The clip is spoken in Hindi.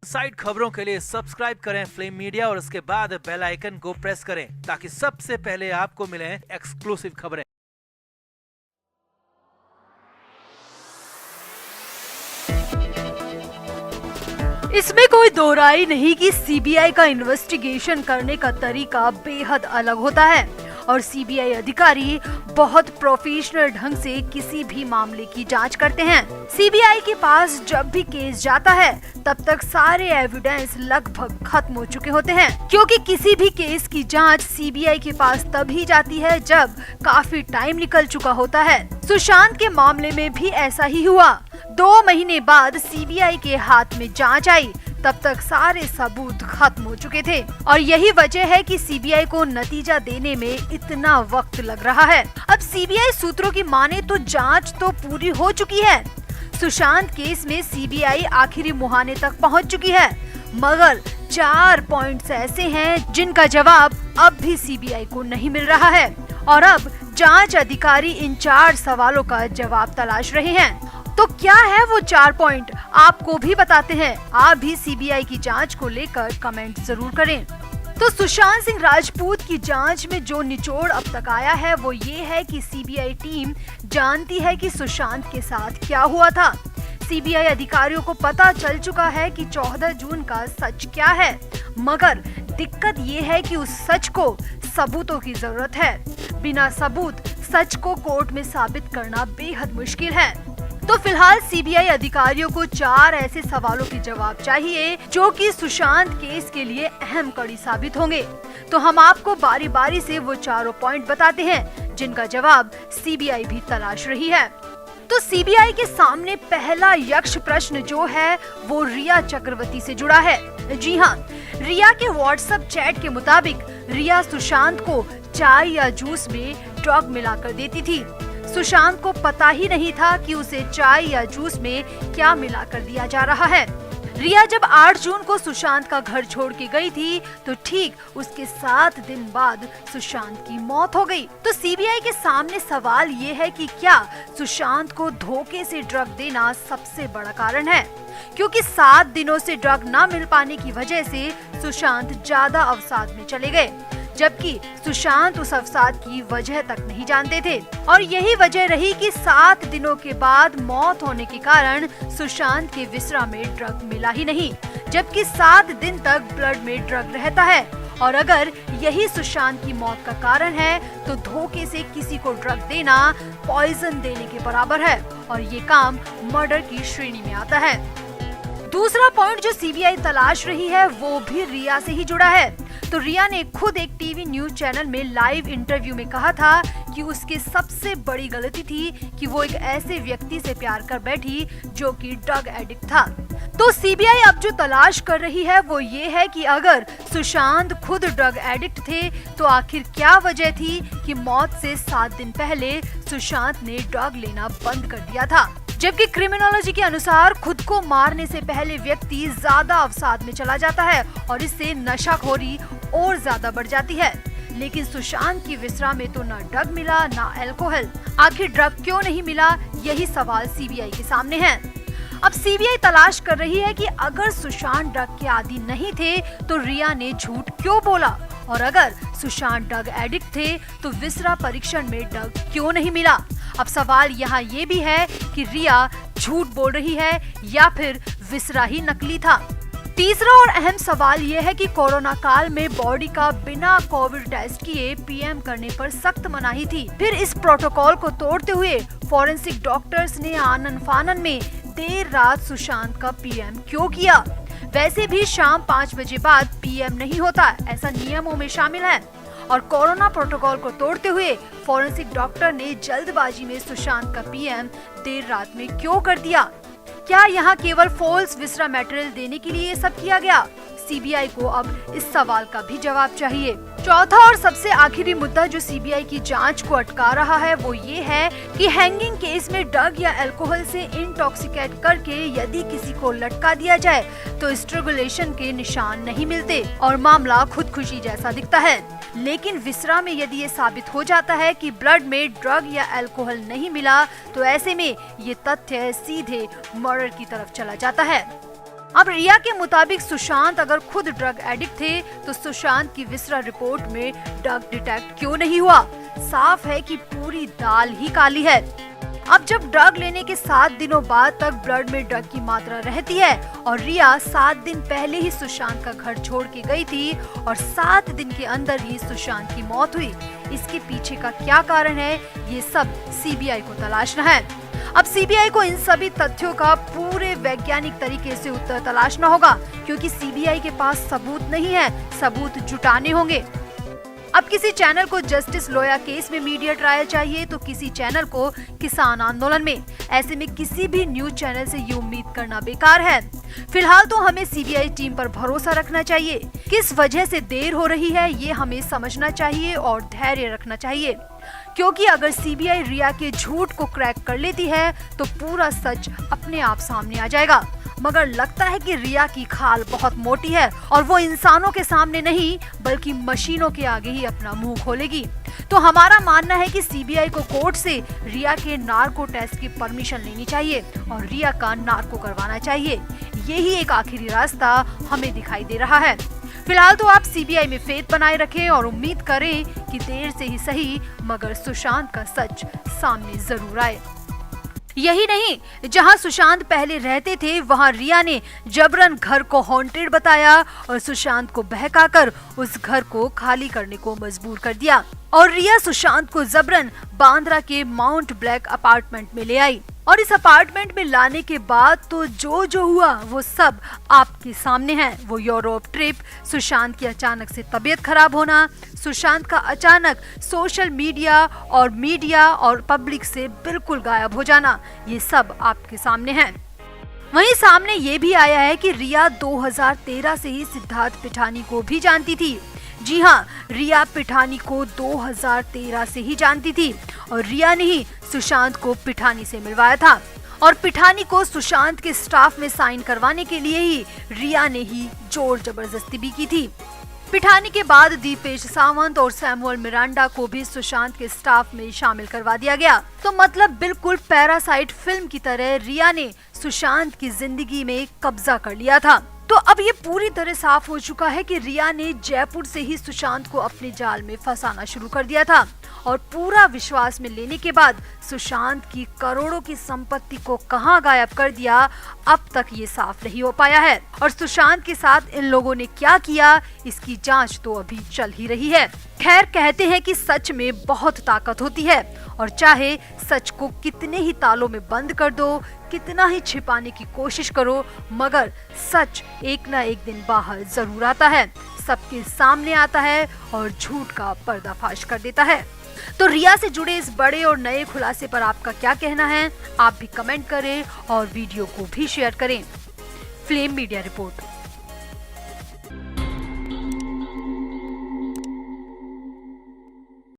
साइड खबरों के लिए सब्सक्राइब करें फ्लेम मीडिया और उसके बाद बेल आइकन को प्रेस करें ताकि सबसे पहले आपको मिले एक्सक्लूसिव खबरें। इसमें कोई दो राय नहीं कि सीबीआई का इन्वेस्टिगेशन करने का तरीका बेहद अलग होता है और सीबीआई अधिकारी बहुत प्रोफेशनल ढंग से किसी भी मामले की जांच करते हैं। सीबीआई के पास जब भी केस जाता है तब तक सारे एविडेंस लगभग खत्म हो चुके होते हैं, क्योंकि किसी भी केस की जांच सीबीआई के पास तभी जाती है जब काफी टाइम निकल चुका होता है। सुशांत के मामले में भी ऐसा ही हुआ। 2 महीने बाद सीबीआई के हाथ में जांच आई, तब तक सारे सबूत खत्म हो चुके थे और यही वजह है कि सीबीआई को नतीजा देने में इतना वक्त लग रहा है। अब सीबीआई सूत्रों की माने तो जांच तो पूरी हो चुकी है। सुशांत केस में सीबीआई आखिरी मुहाने तक पहुंच चुकी है, मगर 4 पॉइंट्स ऐसे हैं जिनका जवाब अब भी सीबीआई को नहीं मिल रहा है और अब जांच अधिकारी इन 4 सवालों का जवाब तलाश रहे हैं। तो क्या है वो 4 पॉइंट, आपको भी बताते हैं। आप भी सीबीआई की जांच को लेकर कमेंट जरूर करें। तो सुशांत सिंह राजपूत की जांच में जो निचोड़ अब तक आया है वो ये है कि सीबीआई टीम जानती है कि सुशांत के साथ क्या हुआ था। सीबीआई अधिकारियों को पता चल चुका है कि 14 जून का सच क्या है, मगर दिक्कत ये है कि उस सच को सबूतों की जरूरत है। बिना सबूत सच को कोर्ट में साबित करना बेहद मुश्किल है। तो फिलहाल सीबीआई अधिकारियों को 4 ऐसे सवालों के जवाब चाहिए जो कि सुशांत केस के लिए अहम कड़ी साबित होंगे। तो हम आपको बारी बारी से वो 4 पॉइंट बताते हैं जिनका जवाब सीबीआई भी तलाश रही है। तो सीबीआई के सामने पहला यक्ष प्रश्न जो है वो रिया चक्रवर्ती से जुड़ा है। जी हाँ, रिया के व्हाट्सएप चैट के मुताबिक रिया सुशांत को चाय या जूस में ड्रग मिलाकर देती थी। सुशांत को पता ही नहीं था कि उसे चाय या जूस में क्या मिलाकर दिया जा रहा है। रिया जब 8 जून को सुशांत का घर छोड़ के गई थी तो ठीक उसके 7 दिन बाद सुशांत की मौत हो गई। तो सीबीआई के सामने सवाल ये है कि क्या सुशांत को धोखे से ड्रग देना सबसे बड़ा कारण है, क्योंकि 7 दिनों से ड्रग न मिल पाने की वजह से सुशांत ज्यादा अवसाद में चले गए, जबकि सुशांत उस अवसाद की वजह तक नहीं जानते थे और यही वजह रही कि 7 दिनों के बाद मौत होने के कारण सुशांत के विसरा में ड्रग मिला ही नहीं, जबकि 7 दिन तक ब्लड में ड्रग रहता है। और अगर यही सुशांत की मौत का कारण है तो धोखे से किसी को ड्रग देना पॉइजन देने के बराबर है और ये काम मर्डर की श्रेणी में आता है। दूसरा पॉइंट जो सीबीआई तलाश रही है वो भी रिया से ही जुड़ा है। तो रिया ने खुद एक टीवी न्यूज चैनल में लाइव इंटरव्यू में कहा था कि उसकी सबसे बड़ी गलती थी कि वो एक ऐसे व्यक्ति से प्यार कर बैठी जो कि ड्रग एडिक्ट था। तो सीबीआई अब जो तलाश कर रही है वो ये है कि अगर सुशांत खुद ड्रग एडिक्ट थे तो आखिर क्या वजह थी कि मौत से 7 दिन पहले सुशांत ने ड्रग लेना बंद कर दिया था, जबकि क्रिमिनोलॉजी के अनुसार खुद को मारने से पहले व्यक्ति ज्यादा अवसाद में चला जाता है और इससे नशाखोरी और ज्यादा बढ़ जाती है। लेकिन सुशांत की विसरा में तो न ड्रग मिला न अल्कोहल। आखिर ड्रग क्यों नहीं मिला, यही सवाल सीबीआई के सामने है। अब सीबीआई तलाश कर रही है कि अगर सुशांत ड्रग के आदी नहीं थे तो रिया ने झूठ क्यों बोला, और अगर सुशांत ड्रग एडिक्ट थे तो विसरा परीक्षण में ड्रग क्यों नहीं मिला। अब सवाल यहाँ ये भी है कि रिया झूठ बोल रही है या फिर विसरा ही नकली था। तीसरा और अहम सवाल ये है कि कोरोना काल में बॉडी का बिना कोविड टेस्ट किए पीएम करने पर सख्त मनाही थी। फिर इस प्रोटोकॉल को तोड़ते हुए फॉरेंसिक डॉक्टर्स ने आनन फानन में देर रात सुशांत का पीएम क्यों किया। वैसे भी शाम 5 बजे बाद पीएम नहीं होता, ऐसा नियमों में शामिल है। और कोरोना प्रोटोकॉल को तोड़ते हुए फॉरेंसिक डॉक्टर ने जल्दबाजी में सुशांत का पीएम देर रात में क्यों कर दिया। क्या यहाँ केवल फॉल्स विसरा मटेरियल देने के लिए ये सब किया गया? सीबीआई को अब इस सवाल का भी जवाब चाहिए। चौथा और सबसे आखिरी मुद्दा जो सीबीआई की जांच को अटका रहा है वो ये है कि हैंगिंग केस में ड्रग या अल्कोहल से इंटॉक्सिकेट करके यदि किसी को लटका दिया जाए तो स्ट्रगुलेशन के निशान नहीं मिलते और मामला खुदकुशी जैसा दिखता है। लेकिन विसरा में यदि ये साबित हो जाता है कि ब्लड में ड्रग या अल्कोहल नहीं मिला तो ऐसे में ये तथ्य सीधे मर्डर की तरफ चला जाता है। अब रिया के मुताबिक सुशांत अगर खुद ड्रग एडिक्ट थे तो सुशांत की विसरा रिपोर्ट में ड्रग डिटेक्ट क्यों नहीं हुआ? साफ है कि पूरी दाल ही काली है। अब जब ड्रग लेने के 7 दिनों बाद तक ब्लड में ड्रग की मात्रा रहती है और रिया 7 दिन पहले ही सुशांत का घर छोड़ के गई थी और 7 दिन के अंदर ही सुशांत की मौत हुई, इसके पीछे का क्या कारण है, ये सब सीबीआई को तलाशना है। अब सीबीआई को इन सभी तथ्यों का पूरे वैज्ञानिक तरीके से उत्तर तलाशना होगा, क्योंकि सीबीआई के पास सबूत नहीं है, सबूत जुटाने होंगे। अब किसी चैनल को जस्टिस लोया केस में मीडिया ट्रायल चाहिए तो किसी चैनल को किसान आंदोलन में। ऐसे में किसी भी न्यूज चैनल से ये उम्मीद करना बेकार है। फिलहाल तो हमें सीबीआई टीम पर भरोसा रखना चाहिए। किस वजह से देर हो रही है ये हमें समझना चाहिए और धैर्य रखना चाहिए, क्योंकि अगर सीबीआई रिया के झूठ को क्रैक कर लेती है तो पूरा सच अपने आप सामने आ जाएगा। मगर लगता है कि रिया की खाल बहुत मोटी है और वो इंसानों के सामने नहीं बल्कि मशीनों के आगे ही अपना मुंह खोलेगी। तो हमारा मानना है कि सीबीआई को कोर्ट से रिया के नार्को टेस्ट की परमिशन लेनी चाहिए और रिया का नार्को करवाना चाहिए। यही एक आखिरी रास्ता हमें दिखाई दे रहा है। फिलहाल तो आप सीबीआई में फेथ बनाए रखें और उम्मीद करें कि देर से ही सही मगर सुशांत का सच सामने जरूर आए। यही नहीं, जहां सुशांत पहले रहते थे वहां रिया ने जबरन घर को हॉन्टेड बताया और सुशांत को बहकाकर उस घर को खाली करने को मजबूर कर दिया और रिया सुशांत को जबरन बांद्रा के माउंट ब्लैक अपार्टमेंट में ले आई और इस अपार्टमेंट में लाने के बाद तो जो हुआ वो सब आपके सामने है। वो यूरोप ट्रिप, सुशांत की अचानक से तबीयत खराब होना, सुशांत का अचानक सोशल मीडिया और पब्लिक से बिल्कुल गायब हो जाना, ये सब आपके सामने है। वहीं सामने ये भी आया है कि रिया 2013 से ही सिद्धार्थ पिठानी को भी जानती थी। जी हाँ, रिया पिठानी को 2013 से ही जानती थी और रिया ने ही सुशांत को पिठानी से मिलवाया था और पिठानी को सुशांत के स्टाफ में साइन करवाने के लिए ही रिया ने ही जोर जबरदस्ती भी की थी। पिठानी के बाद दीपेश सावंत और सैमुअल मिरांडा को भी सुशांत के स्टाफ में शामिल करवा दिया गया। तो मतलब बिल्कुल पैरासाइट फिल्म की तरह रिया ने सुशांत की जिंदगी में कब्जा कर लिया था। तो अब ये पूरी तरह साफ हो चुका है कि रिया ने जयपुर से ही सुशांत को अपने जाल में फंसाना शुरू कर दिया था और पूरा विश्वास में लेने के बाद सुशांत की करोड़ों की संपत्ति को कहां गायब कर दिया, अब तक ये साफ नहीं हो पाया है। और सुशांत के साथ इन लोगों ने क्या किया, इसकी जांच तो अभी चल ही रही है। खैर, कहते हैं कि सच में बहुत ताकत होती है और चाहे सच को कितने ही तालों में बंद कर दो, कितना ही छिपाने की कोशिश करो, मगर सच एक ना एक दिन बाहर जरूर आता है, सबके सामने आता है और झूठ का पर्दाफाश कर देता है। तो रिया से जुड़े इस बड़े और नए खुलासे पर आपका क्या कहना है? आप भी कमेंट करें और वीडियो को भी शेयर करें। Flame media report.